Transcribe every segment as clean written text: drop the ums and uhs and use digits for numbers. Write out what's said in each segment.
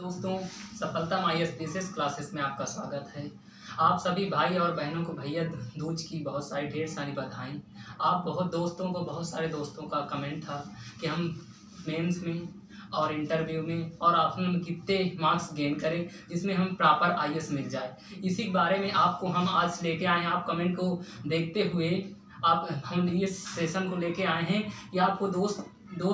दोस्तों, सफलता IAS classes में आपका स्वागत है। आप सभी भाई और बहनों को भैया दूज की बहुत सारी ढेर सारी बधाई। आप बहुत सारे दोस्तों का कमेंट था कि हम मेंस में और इंटरव्यू में और आफ्टरनून में कितने मार्क्स गेन करें जिसमें हम प्रॉपर IAS मिल जाए। इसी के बारे में आपको हम आज लेके आए हैं। आप कमेंट को देखते हुए हम ये सेशन को लेके आए हैं कि आपको दोस्त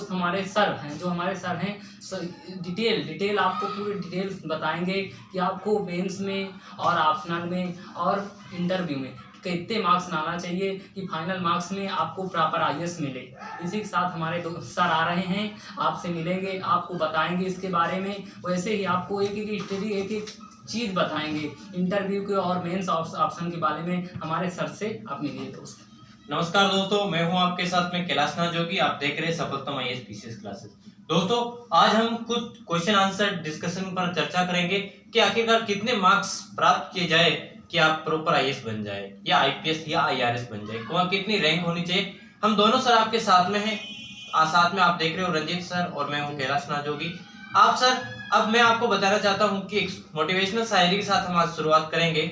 हमारे सर हैं, जो हमारे सर हैं डिटेल आपको पूरी डिटेल्स बताएंगे कि आपको मेंस में और ऑप्शनल में और इंटरव्यू में कितने मार्क्स लाना चाहिए कि फाइनल मार्क्स में आपको प्रॉपर IAS मिले। इसी के साथ हमारे सर आ रहे हैं, आपसे मिलेंगे, आपको बताएंगे इसके बारे में। वैसे ही आपको एक चीज़ बताएंगे इंटरव्यू के और मेंस ऑप्शन के बारे में। हमारे सर से आप मिलिए दोस्त। नमस्कार दोस्तों, मैं हूं आपके साथ में कैलाश नाथ जोगी। आप देख रहे हैं सफलता IAS क्लासेस। दोस्तों, आज हम कुछ क्वेश्चन आंसर डिस्कशन पर चर्चा करेंगे कि आखिरकार कितने मार्क्स प्राप्त किए जाए कि आप प्रॉपर IAS बन जाए या IPS या IRS बन जाए, वहाँ कितनी रैंक होनी चाहिए। हम दोनों सर आपके साथ में हैं। साथ में आप देख रहे हो रंजीत सर और मैं हूँ कैलाश नाथ जोगी। आप सर, अब मैं आपको बताना चाहता हूँ कि एक मोटिवेशनल शायरी के साथ हम आज शुरुआत करेंगे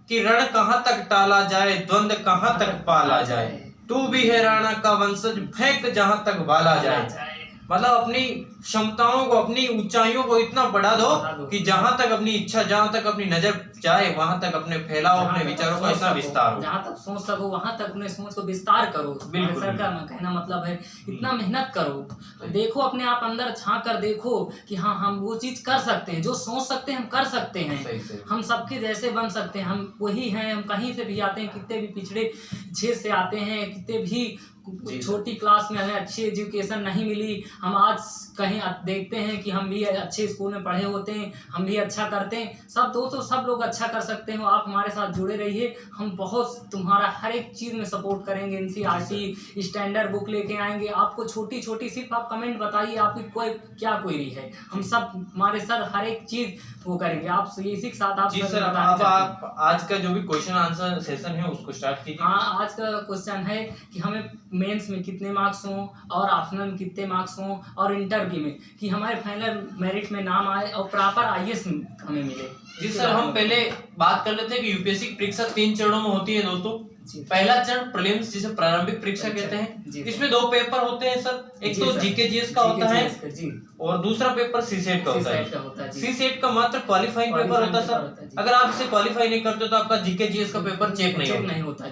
कि रण कहाँ तक टाला जाए, द्वंद कहाँ तक पाला जाए, तू भी है राणा का वंशज, फेंक जहाँ तक बाला जाए। मतलब अपनी क्षमताओं को, अपनी ऊंचाइयों को इतना बढ़ा दो कि जहां तक अपनी इच्छा, जहां तक अपनी नजर जाए, वहां तक अपने फैलाओ, अपने विचारों का इतना विस्तार हो, जहां तक सोच सको वहां तक अपने सोच को विस्तार करो। बिल्कुल सर का कहना मतलब है इतना मेहनत करो, देखो अपने आप अंदर झांक कर देखो कि हाँ हम वो चीज कर सकते हैं, जो सोच सकते हैं हम कर सकते हैं। हम सबके जैसे बन सकते हैं, हम वही हैं। हम कहीं से भी आते हैं, कितने भी पिछड़े क्षेत्र से आते हैं, कितने भी छोटी क्लास में हमें अच्छी एजुकेशन नहीं मिली, हम आज कहीं देखते हैं कि हम भी अच्छे स्कूल में पढ़े होते हैं, हम भी अच्छा करते हैं। सब दोस्तों, सब लोग अच्छा कर सकते हो। आप हमारे साथ जुड़े रहिए, हम बहुत तुम्हारा हर एक चीज़ में सपोर्ट करेंगे। NCERT स्टैंडर्ड बुक लेके आएंगे आपको, छोटी छोटी। सिर्फ आप कमेंट बताइए आपकी कोई क्या क्वेरी है, हम सब हमारे सर हर एक चीज़ वो करेंगे। आप इसी के साथ जी सर, अब आप आज का जो भी क्वेश्चन आंसर सेशन है उसको स्टार्ट कीजिए। हाँ, आज का क्वेश्चन है कि हमें मेंस में कितने मार्क्स हों और ऑप्शनल में कितने मार्क्स हों और इंटरव्यू में कि हमारे फाइनल मेरिट में नाम आए और प्रॉपर IAS हमें मिले। जी सर, हम पहले बात कर लेते हैं कि यूपीएससी की परीक्षा 3 चरणों में होती है दोस्तों। पहला चरण प्रीलिम्स, जिसे प्रारंभिक परीक्षा कहते हैं। इसमें 2 पेपर होते हैं सर, एक तो जीके जीएस का होता है और दूसरा पेपर सीसेट का होता है। सीसेट का मात्र क्वालिफाइंग पेपर होता है सर। अगर आप इसे क्वालिफाई नहीं करते तो आपका जीके जीएस का पेपर चेक नहीं होता।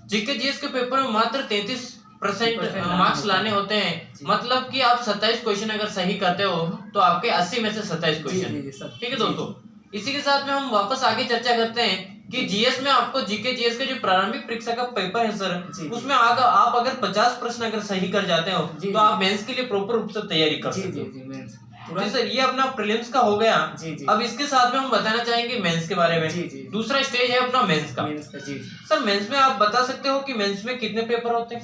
जीके जीएस के पेपर में मात्र 33% मार्क्स लाने होते हैं। मतलब कि आप 27 क्वेश्चन अगर सही करते हो तो आपके 80 में से 27 क्वेश्चन। ठीक है दोस्तों, इसी के साथ में हम वापस आगे चर्चा करते हैं कि जीएस में आपको जीके जीएस के जो प्रारंभिक परीक्षा का पेपर है सर, उसमें आप अगर 50 प्रश्न अगर सही कर जाते हो तो आप मेंस के लिए प्रॉपर रूप से तैयारी कर सकते हो। जी सर, ये अपना प्रीलिम्स का हो गया। अब इसके साथ में हम बताना चाहेंगे मेंस के बारे में। दूसरा स्टेज है अपना मेंस का। सर, मेंस में आप बता सकते हो कि मेंस में कितने पेपर होते हैं?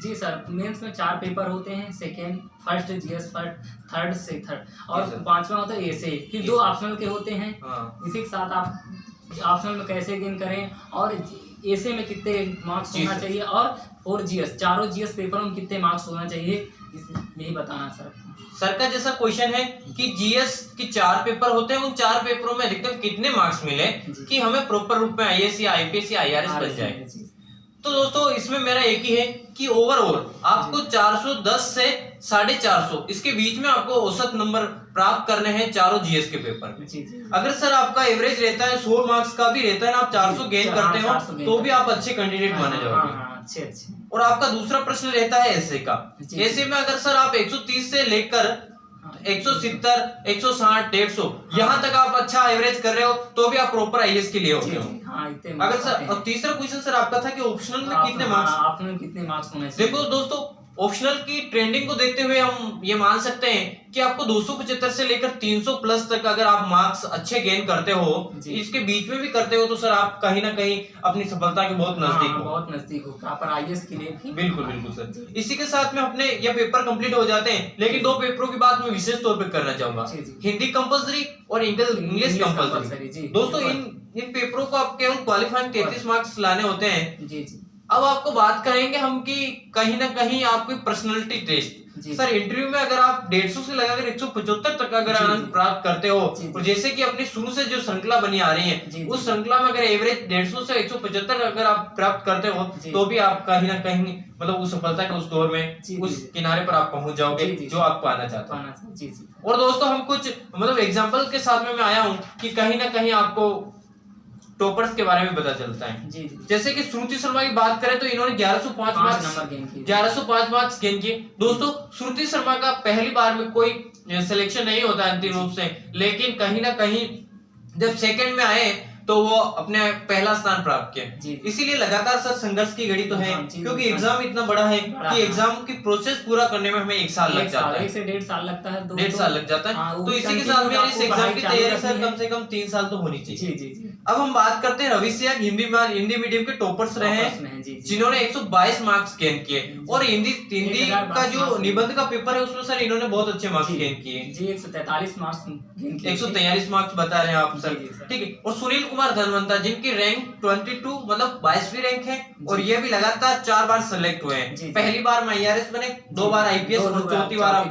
जी सर, मेंस में 4 पेपर होते हैं। सेकेंड, फर्स्ट जीएस, थर्ड से थर्ड और 5वां होता है ऐसे। फिर 2 ऑप्शनल के होते हैं। इसी के साथ आप ऑप्शनल में कैसे गेन करें और ऐसे में कितने मार्क्स होना चाहिए और जीएस, चारों जीएस पेपर में कितने मार्क्स होना चाहिए, यही बताना सर का जैसा क्वेश्चन है कि जीएस के 4 पेपर होते हैं, उन 4 पेपरों में अधिकतम कितने मार्क्स मिले कि हमें प्रॉपर रूप में IAS या IPS या IRS बन जाए। तो दोस्तों, इसमें मेरा एक ही है कि ओवरऑल आपको 410 से 450 इसके बीच में आपको औसत नंबर प्राप्त करने हैं चारों जीएस के पेपर में। अगर सर आपका एवरेज रहता है 100 मार्क्स का भी रहता है ना, आप 400 गेन करते हो तो भी आप अच्छे कैंडिडेट माने जाओगे। और आपका दूसरा प्रश्न रहता है ऐसे का। ऐसे में अगर सर आप 130 से लेकर 170, 160, 150 यहाँ तक आप अच्छा एवरेज कर रहे हो तो भी आप प्रॉपर IAS के लिए होते हो। अगर सर, अब तीसरा क्वेश्चन सर आपका था कि ऑप्शनल में कितने मार्क्स होने चाहिए। देखो दोस्तों, ऑप्शनल की ट्रेंडिंग को देखते हुए हम ये मान सकते हैं कि आपको 275 से लेकर 300 प्लस तक अगर आप मार्क्स अच्छे गेन करते हो, इसके बीच में भी करते हो, तो सर आप कहीं ना कहीं अपनी सफलता के बहुत नजदीक हो प्रॉपर IAS के लिए। बिल्कुल सर। इसी के साथ में अपने ये पेपर कंप्लीट हो जाते हैं, लेकिन 2 पेपरों की बात मैं विशेष तौर पर करना चाहूंगा। हिंदी कंपल्सरी और इंग्लिश कंपल्सरी। दोस्तों, इन पेपरों को आप केवल क्वालिफाइंग 33 मार्क्स लाने होते हैं। अब आपको बात करेंगे हम कि कहीं ना कहीं आपकी पर्सनालिटी टेस्ट, सर इंटरव्यू में अगर आप 150 से लगाकर 175 तक अगर अंक प्राप्त करते हो, और जैसे कि अपनी शुरू से जो श्रृंखला बनी आ रही है उस श्रृंखला में अगर एवरेज 150 से 175 अगर आप प्राप्त करते हो तो भी आप कहीं ना कहीं मतलब उस सफलता के उस दौर में उस किनारे पर आप पहुंच जाओगे जो आप पाना चाहते हो। और दोस्तों हम कुछ मतलब एग्जांपल के साथ में मैं आया हूं कि कहीं ना कहीं आपको टॉपर्स के बारे में पता चलता है। जैसे कि श्रुति शर्मा की बात करें तो इन्होंने 1105 मार्क्स गेन किए। दोस्तों श्रुति शर्मा का पहली बार में कोई सिलेक्शन नहीं होता अंतिम रूप से, लेकिन कहीं ना कहीं जब सेकंड में आए तो वो अपने पहला स्थान प्राप्त किया। इसीलिए लगातार सर संघर्ष की घड़ी तो है, क्योंकि एग्जाम इतना बड़ा है कि एग्जाम की प्रोसेस पूरा करने में हमें 1 साल लग जाता है, 1 से 1.5 साल लगता है, 1.5 साल लग जाता है। तो इसी के साथ में इस एग्जाम की तैयारी सर कम से कम 3 साल तो होनी चाहिए। अब हम बात करते हैं रवि सिंह, हिंदी मीडियम के टॉपर्स रहे हैं जिन्होंने 122 मार्क्स गेन किए, और हिंदी का जो निबंध का पेपर है उसमें सर इन्होंने बहुत अच्छे मार्क्स गेन किए जी, 143 मार्क्स गेन किए, 143 मार्क्स बता रहे हैं आप सर, ठीक है। और सुनील कुमार धनवंता जिनकी रैंक 22 मतलब 22वीं रैंक है, और ये भी लगातार 4 बार सेलेक्ट हुए हैं। पहली बार में IRS बने, 2 बार IPS और चौथी बार आप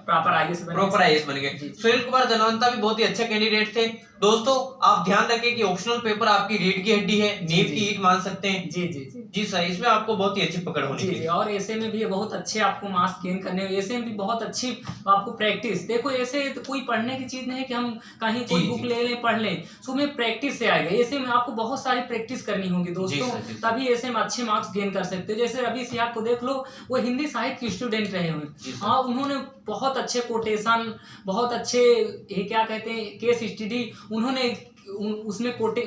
प्रॉपर IAS बन गए। सुनील कुमार धनवंता भी बहुत ही अच्छे कैंडिडेट थे। दोस्तों आप ध्यान रखें कि ऑप्शनल पेपर आपकी रीढ़ की हड्डी है, नींव की ईंट मान सकते हैं। जी सर, इसमें आपको बहुत ही अच्छी पकड़ होनी चाहिए। और ऐसे में भी बहुत अच्छे आपको मार्क्स गेन करने, ऐसे में भी बहुत अच्छी आपको प्रैक्टिस। देखो ऐसे तो कोई पढ़ने की चीज नहीं है कि हम कहीं कोई बुक ले लें पढ़ लें, सुबह प्रैक्टिस से आएगा। ऐसे में आपको बहुत सारी प्रैक्टिस करनी होगी दोस्तों, तभी ऐसे में अच्छे मार्क्स गेन कर सकते हो। जैसे रवि सिंह को देख लो, वो हिंदी साहित्य के स्टूडेंट रहे हुए, हाँ उन्होंने बहुत अच्छे कोटेशन, बहुत अच्छे ये क्या कहते हैं केस स्टडी उन्होंने उसमें कोट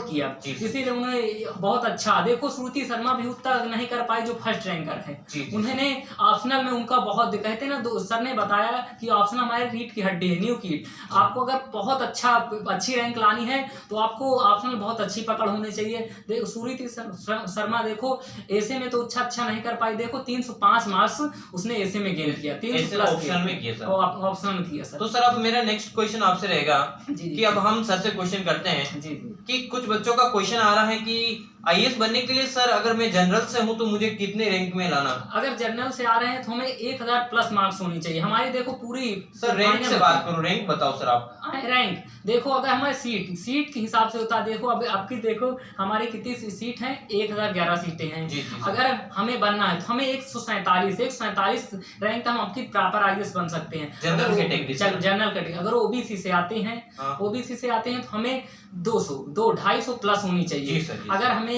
किया, इसीलिए उन्होंने बहुत अच्छा। देखो श्रुति शर्मा भी उतना नहीं कर पाई जो फर्स्ट रैंकर है, उन्होंने ऑप्शनल में उनका बहुत कहते हैं ना, सर ने बताया कि ऑप्शनल हमारे रीढ़ की हड्डी है, नींव की। आपको अगर बहुत अच्छी रैंक लानी है तो आपको ऑप्शनल बहुत अच्छी पकड़ होनी चाहिए। देखो श्रुति शर्मा देखो ऐसे में तो अच्छा नहीं कर पाई, देखो 305 मार्क्स उसने ऐसे में गेन किया, 300 ऑप्शनल में किया सर, ऑप्शनल में किया सर। तो सर अब मेरा नेक्स्ट क्वेश्चन आपसे रहेगा कि अब हम सर से क्वेश्चन करते हैं कि कुछ बच्चों का क्वेश्चन आ रहा है कि IAS बनने के लिए सर अगर मैं जनरल से हूं तो मुझे कितने रैंक में लाना? अगर जनरल से आ रहे हैं तो हमें 1000 प्लस मार्क्स होनी चाहिए हमारी। देखो पूरी सर रैंक से बात करो, रैंक बताओ सर आप। रैंक देखो अगर हमारे सीट के हिसाब से होता है। देखो अब आपकी देखो हमारी कितनी सीट है, 1011 सीटें हैं। अगर हमें बनना है तो हमें 147 रैंक तक हम आपकी प्रॉपर IAS बन सकते हैं जनरल कैटेगरी। अगर OBC से आते हैं तो हमें 250 प्लस होनी चाहिए। अगर हमें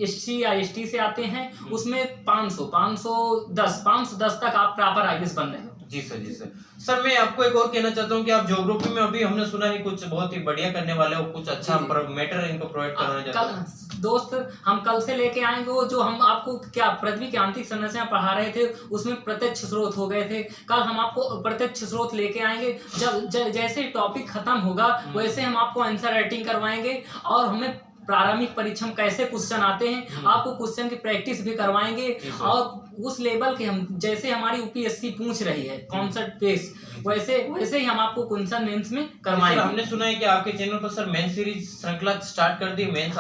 SC या ST से आते हैं उसमें 510 तक आप प्रॉपर IAS बन रहे हो। जी सर। सर मैं आपको एक और कहना चाहता हूँ कि आप ज्योग्राफी में अभी हमने सुना है कुछ बहुत ही बढ़िया करने वाले हो, कुछ अच्छा मैटर इनको प्रोवाइड करना चाहते हैं। दोस्त हम कल से लेके आएंगे वो जो हम आपको क्या पृथ्वी की आंतरिक संरचना पढ़ा रहे थे उसमें प्रत्यक्ष स्रोत हो गए थे। कल हम आपको प्रत्यक्ष स्रोत लेके आएंगे। जब जैसे टॉपिक खत्म होगा वैसे हम आपको आंसर राइटिंग करवाएंगे, और हमें प्रारंभिक परीक्षा में कैसे क्वेश्चन आते हैं आपको क्वेश्चन की प्रैक्टिस भी करवाएंगे। और उस लेवल के हम जैसे हमारी UPSC पूछ रही है कॉन्सेप्ट बेस, वैसे ही हम आपको क्वेश्चन मेंस में करवाएंगे। हमने सुना है कि आपके चैनल पर सर मेंस सीरीज श्रृंखला स्टार्ट कर दी। मेंस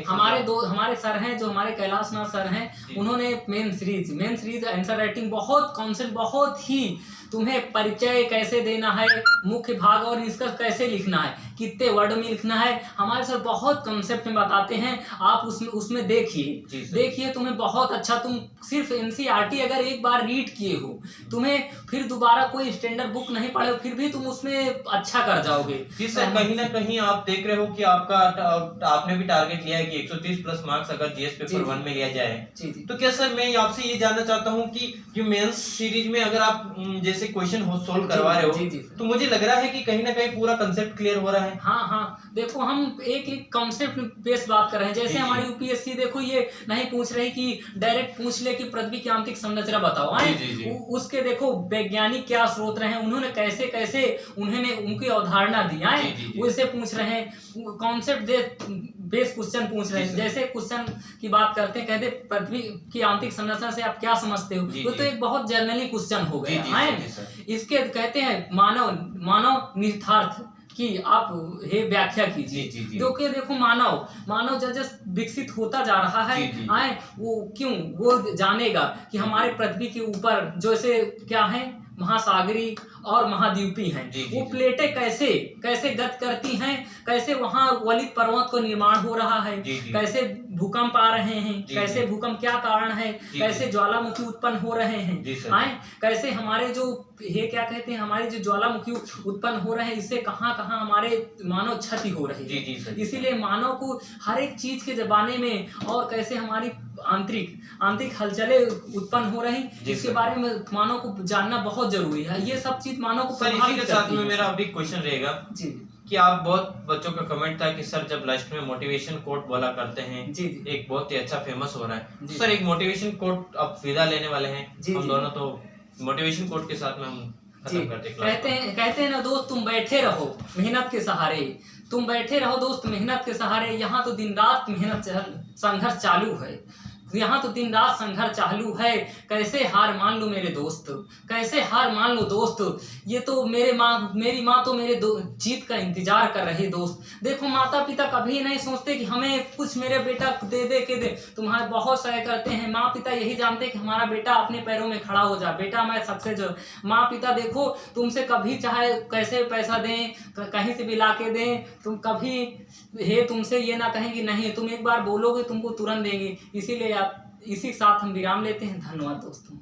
हमारे सर हैं जो हमारे कैलाश नाथ सर हैं, उन्होंने मेंस सीरीज आंसर राइटिंग बहुत कॉन्सेप्ट बहुत ही, तुम्हें परिचय कैसे देना है, मुख्य भाग और निष्कर्ष कैसे लिखना है, कितने वर्ड में लिखना है, हमारे सर बहुत कॉन्सेप्ट में बताते हैं। आप उसमें देखिए तुम्हें बहुत अच्छा, तुम सिर्फ NCERT अगर एक बार रीड किए हो, तुम्हें फिर दोबारा कोई स्टैंडर्ड बुक नहीं पढ़े फिर भी तुम उसमें अच्छा कर जाओगे। जी सर, कहीं ना कहीं आप देख रहे हो कि आपने भी टारगेट लिया है कि 130 प्लस मार्क्स अगर GS पेपर 1 में लिया जाए। तो क्या सर मैं आपसे ये जानना चाहता हूँ कि मेंस सीरीज में अगर आप जैसे क्वेश्चन सोल्व करवा रहे हो तो मुझे लग रहा है कि कहीं ना कहीं पूरा कंसेप्ट क्लियर हो रहा है। हाँ, देखो हम एक कॉन्सेप्ट बेस बात कर रहे हैं। जैसे हमारी UPSC देखो ये नहीं पूछ रही कि डायरेक्ट पूछ ले कि पृथ्वी की आंतरिक संरचना बताओ, उसके देखो वैज्ञानिक क्या स्रोत रहे हैं, उन्होंने कैसे उन्होंने उनकी अवधारणा दी है वैसे पूछ रहे हैं। कॉन्सेप्ट बेस क्वेश्चन पूछ रहे हैं। जैसे क्वेश्चन की बात करते हैं, कहते पृथ्वी की आंतरिक संरचना से आप क्या समझते हो, तो एक बहुत जनरली क्वेश्चन हो गया है। इसके कहते हैं मानव निहितार्थ, कि आप ये व्याख्या जी, कीजिए। जी, जी। क्योंकि देखो मानव जैसे विकसित होता जा रहा है, जी, जी। आए वो क्यों वो जानेगा कि हमारे पृथ्वी के ऊपर जैसे क्या है महासागरी और महाद्वीपी हैं, जी, जी, वो जी। प्लेटें कैसे कैसे गति करती हैं, कैसे वहाँ वलित पर्वत को निर्माण हो रहा है, जी, जी। कैसे भूकंप आ रहे हैं, जी, कैसे जी। भूकंप क्या कारण है, जी, कैसे जी। ज्वालामुखी उत्पन्न हो रहे हैं, जी, सर। आए कैसे हमारे जो ये क्या कहते हैं हमारे जो ज्वालामुखी उत्पन्न हो रहे हैं, इससे कहाँ कहाँ हमारे मानव क्षति हो रही जी, जी, है। सर। इसीलिए मानव को हर एक चीज के जमाने में और कैसे हमारी आंतरिक हलचलें उत्पन्न हो रही, जी, इसके सर। बारे में मानव को जानना बहुत जरूरी है। ये सब चीज मानव को सर इसी प्रभावित के साथ करती में है। मेरा अभी क्वेश्चन रहेगा जी कि आप बहुत बच्चों का कमेंट था कि सर जब लास्ट में मोटिवेशन कोट बोला करते हैं, जी जी एक बहुत ही अच्छा फेमस हो रहा है, जी। सर एक मोटिवेशन कोट अब विदा लेने वाले हैं जी, हम जी। दोनों, तो मोटिवेशन कोट के साथ में हम जी खत्म करते हैं क्लास को। कहते हैं ना दोस्त, तुम बैठे रहो मेहनत के सहारे, तुम बैठे रहो दोस्त मेहनत के सहारे, यहाँ तो दिन रात संघर्ष चालू है, यहाँ तो दिन रात संघर्ष चालू है, कैसे हार मान लो मेरे दोस्त, कैसे हार मान लो दोस्त, ये तो मेरी माँ तो मेरे जीत का इंतजार कर रही दोस्त। देखो माता पिता कभी नहीं सोचते कि हमें कुछ मेरे बेटा दे के तुम्हारे बहुत सारे करते हैं, माँ पिता यही जानते कि हमारा बेटा अपने पैरों में खड़ा हो जाए, बेटा मैं सक्सेस हो। माँ पिता देखो तुमसे कभी चाहे कैसे पैसा दें, कहीं से भी ला के दें, तुम कभी तुमसे ये ना कहें कि नहीं, तुम एक बार बोलोगे तुमको तुरंत देंगे। इसीलिए आप इसी के साथ हम विराम लेते हैं। धन्यवाद दोस्तों।